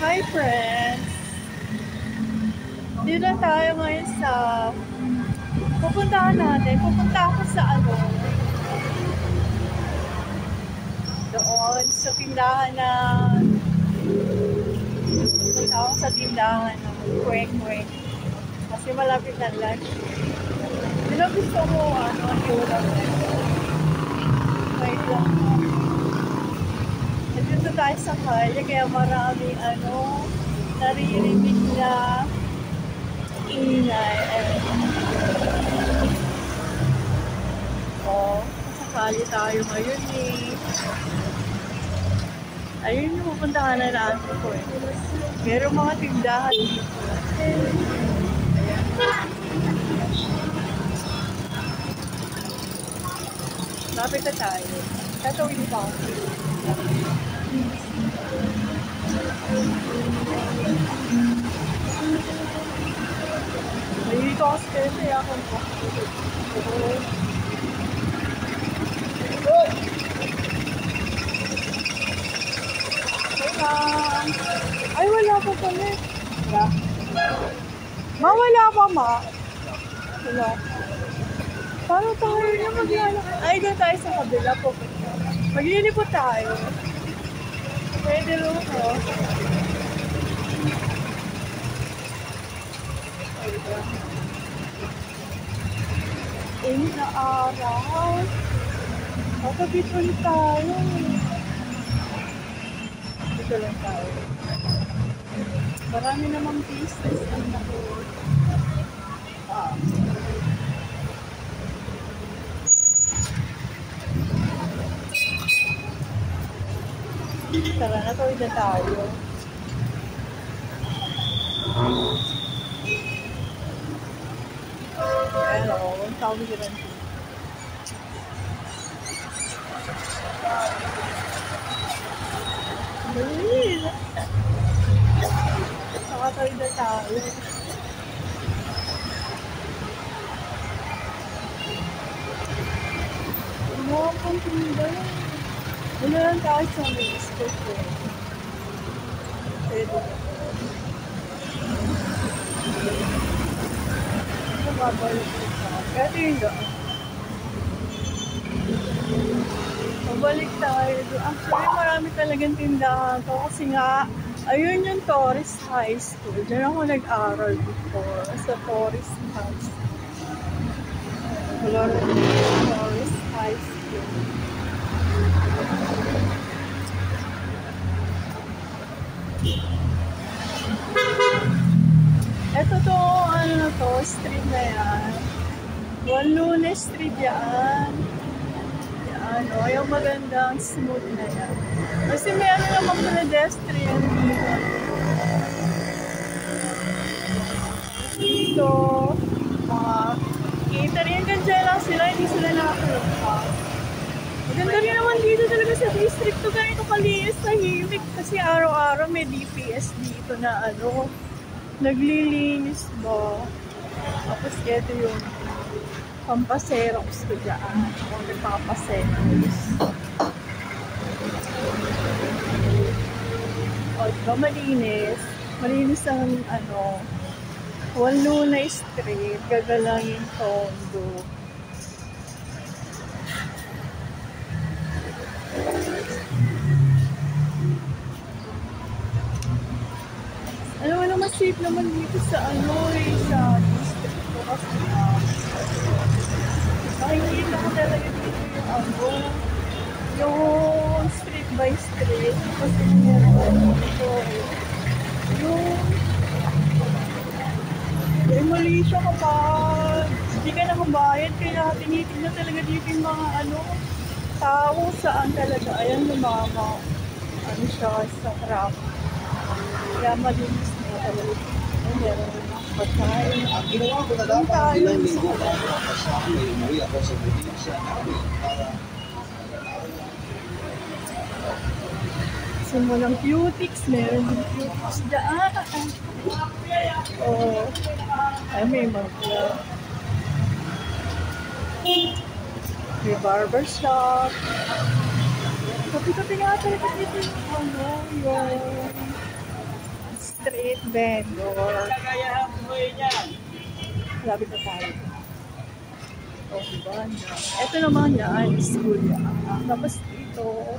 Hi friends! Dito tayo ngayon sa pupuntahan natin. Pupunta ako sa doon sa tindahan pupunta ako sa tindahan ng kwek-kwek. Kasi malapit na lunch. Dito gusto mo iulam na ito. Wait lang. Dito tayo sa kalye, kaya maraming naririnig na ingay. Sa kalye tayo ngayon Ayun yung pupuntahan na natin ko Merong mga tindahan dito. Lapit na tayo. Tatawid pa ako. Dito ako kasi ako po. Ay, wala pa pala. Wala pa, ma. Wala. Paano tayo na maglalakad? Ay, doon tayo sa kabila po. Maglilipot tayo. Pwede rin ako. Init na araw. Magkabitun tayo. Dito lang tayo. Marami namang business ang nakuha. Tara, natawid na tayo. Ayan o, 1,000. Nakatawid na tayo. Ano ang tinda? Wala lang tayo sa mister ko. Pwede. Ano babalik ko pa? Pwede yun doon. Mabalik tayo doon. Actually, marami talagang tindahan ko. Kasi nga, ayun yung Torres High School. Diyan ako nag-aral before. Sa Torres High School. Torres High School. Ito to, street na yan. Juan Lunes Street yan. Yan, yung magandang smooth na yan. Kasi meron namang pedestrian dito. Dito, mga catering, ganyan lang sila, hindi sila nakakalagpas. Maganda rin naman dito talaga sa district to, ganito kalinis, tahimik. Kasi araw-araw may DPS dito na naglilinis ba. Tapos ito yung pampaserox ko dyan. Ako nagpapaserox. O, diba malinis? Malinis ang Juan Lunes Street, Gagalangin Tondo. Alam mo naman, safe naman dito sa sa district ko kasi nakikita ko talaga dito yung street by street kasi meron dito yung mali siya kapag hindi ka nakabayad, kaya tinitignan talaga dito yung mga tao saan talaga. Ayan yung mga siya sa traffic. Kaya malinis na talaga. Meron na pagkain. Ginawa ko na dapat ilang linggo kasi umuwi ako sa probinsya namin para simulang cutics, meron din cutics dyan. Ay may mga may barbershop. Kapi-kapi nga talaga dito yung street vendor. Kagayahan mo yan. Lapit na tayo. O, diba? Ito naman yan, school yan. Tapos dito,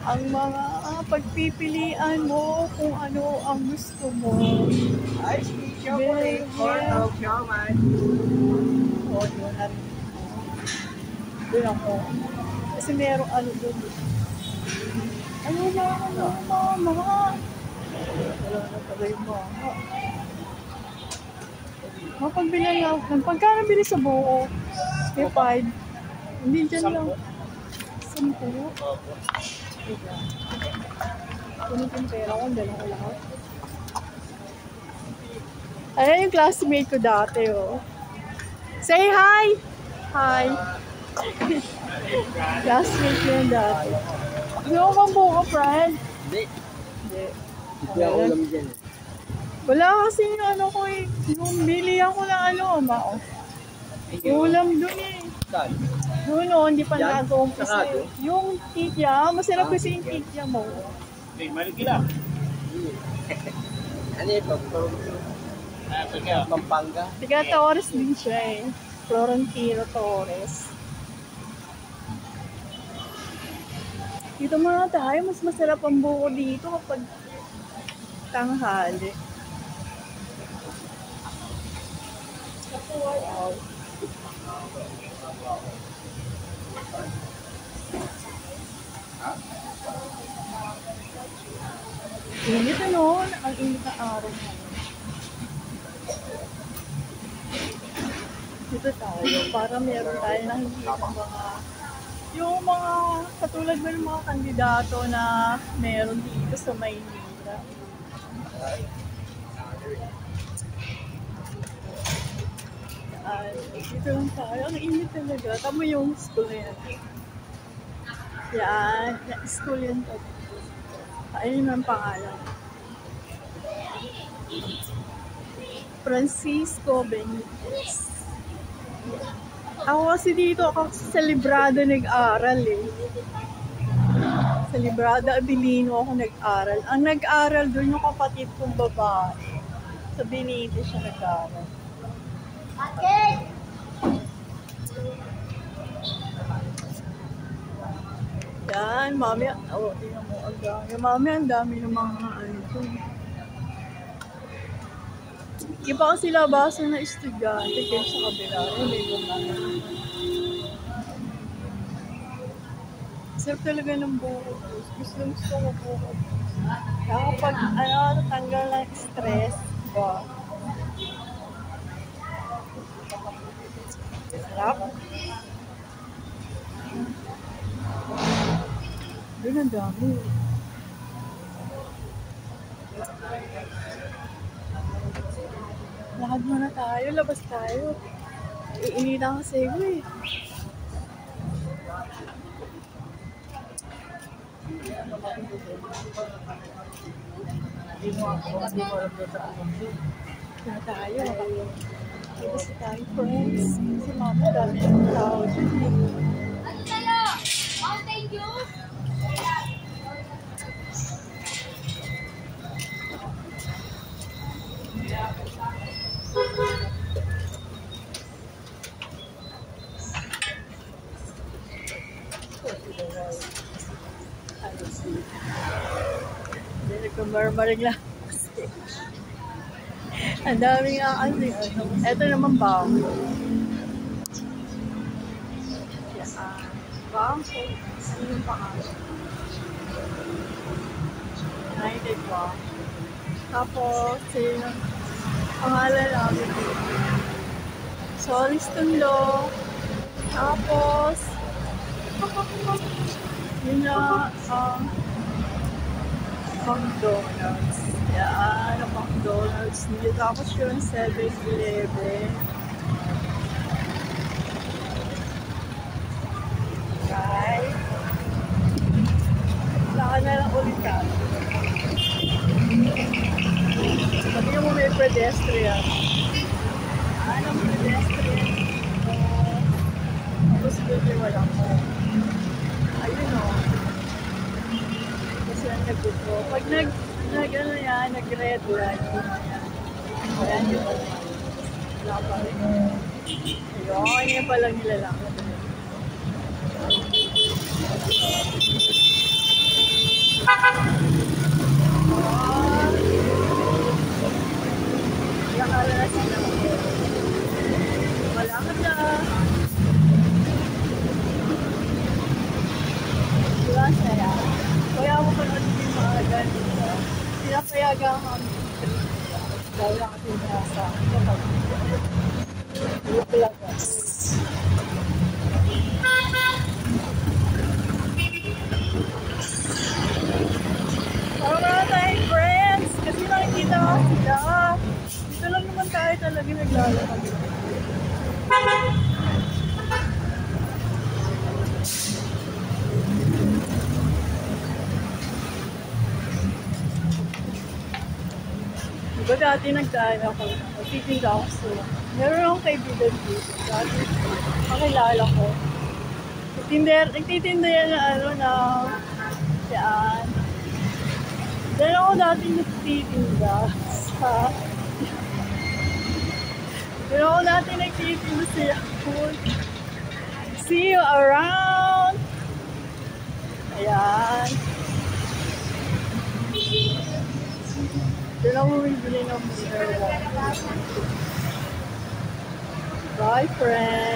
ang mga pagpipilian mo kung ano ang gusto mo. Ay, chocolate, corn of shaman. O, doon na rin. Doon ako. Kasi merong ano doon. Ano ba? Ano mama? Wala na pala yung mama. Mapagbilang lang. Pagkano bili sa buo? May 5. Hindi dyan lang. 10. Kunin yung pera ko. Dala ko lahat. Ayan yung classmate ko dati, oh. Say hi! Hi! Classmate ko yun dati. Gusto mo bang buka, friend? Hindi. Hindi. Hindi ako alam dyan. Wala kasi yung ano ko eh. Yung bili ako ng ano, mao. Ulam dun eh. Saan? Doon o, hindi pa Yan? nag-umpisa Saka eh. Yung tikya, masarap kasi yung tikya mo. Okay, maligila. Ano yun? Pampanga. Tiga Torres din siya eh. Florentino Torres. Dito muna tayo, mas masarap ang buko dito kapag tanghali. Wow. Init ano, ang init na araw ngayon. Dito tayo, para meron tayo nakikita yung mga katulad mo ng mga kandidato na meron dito sa Maynila. Dito lang tayo, ang init talaga. Tama yung school na yan. Yan, school yan to. Ayun ang pangalan. Francisco Benitez. Ako kasi dito, ako sa Librado nag-aral eh. Sa Librado Abilino ako nag-aral. Ang nag-aral doon yung kapatid kong babae. Sa Benitez siya nag-aral. Okay. Yan, mami. Oh, tingnan mo. Ang dami. Mami, ang dami ng mga ano ito. Iba kasi labasan na estudyante kaya sa kabila. May gumana. Sarap talaga ng buko. Gusto ko buko. Kaya kapag tanggal ng stress, ba? Sarap. Doon ang dami. Lakad muna tayo, labas tayo. Iinitan kasi ako eh. Kaya tayo. Labas tayo, friends. Kasi mama, dami ang tao dyan eh. Mountain Dew? Nagkamarmaring lang. Ang daming kasi. Ito naman bangko. Bangko. Ano yung pangalan? United Bank. Tapos, yung pangalan namin. Solis Tundo. Tapos, yun na, McDonald's. Yan, ang McDonald's nila. Tapos yun, 7-Eleven. Right. Saka na lang ulit tayo. Sabi mo may pedestrian. Anong pedestrian? Tapos doon wala ko. Ayun o. Kasi ang nagbuto. Pag Ano yan, nag-red light. Ayan, yun pala. Wala pa rin. Ayun, yun pala nilalakad. Nakala na sila. Wala ka na. Diba saya? Kaya ako pa natin yung mga ganito. Pinapayagan kami. Dahil lang kasi nasa kapag. Look lang ako. Tama tayong friends! Kasi nakikita ko sila. Dito lang naman tayo talaga naglalakad. Diba dati nagdaan ako, nagtitinda ako sila. Meron akong kaibigan dito. Dati, makilala ko. Nagtitinda yan na ano na, yan. Diyan ako dati nagtitinda sa, diyan ako dati nagtitinda sa Yakult. See you around! Ayan. Doon ako bibili ng beer. Bye, friend!